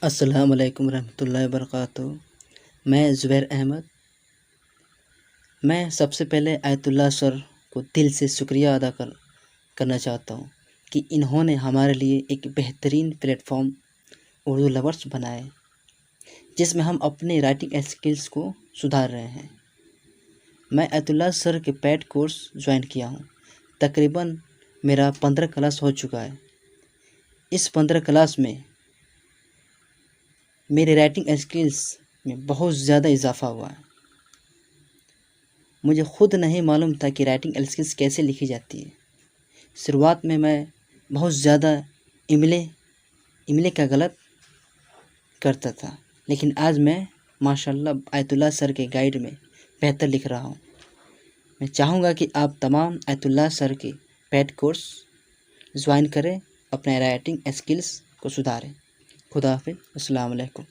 السلام علیکم ورحمۃ اللہ وبرکاتہ۔ میں زبیر احمد۔ میں سب سے پہلے آیت اللہ سر کو دل سے شکریہ ادا کرنا چاہتا ہوں کہ انہوں نے ہمارے لیے ایک بہترین پلیٹ فارم اردو لورس بنائے جس میں ہم اپنے رائٹنگ اسکلس کو سدھار رہے ہیں۔ میں آیت اللہ سر کے پیڈ کورس جوائن کیا ہوں۔ تقریباً میرا 15 کلاس ہو چکا ہے۔ اس 15 کلاس میں میرے رائٹنگ اسکلس میں بہت زیادہ اضافہ ہوا ہے۔ مجھے خود نہیں معلوم تھا کہ رائٹنگ اسکلس کیسے لکھی جاتی ہے۔ شروعات میں بہت زیادہ املے کا غلط کرتا تھا، لیکن آج میں ماشاءاللہ آیت اللہ سر کے گائیڈ میں بہتر لکھ رہا ہوں۔ میں چاہوں گا کہ آپ تمام آیت اللہ سر کے پیڈ کورس جوائن کریں، اپنے رائٹنگ اسکلس کو سدھاریں۔ خدا حافظ۔ السلام علیکم۔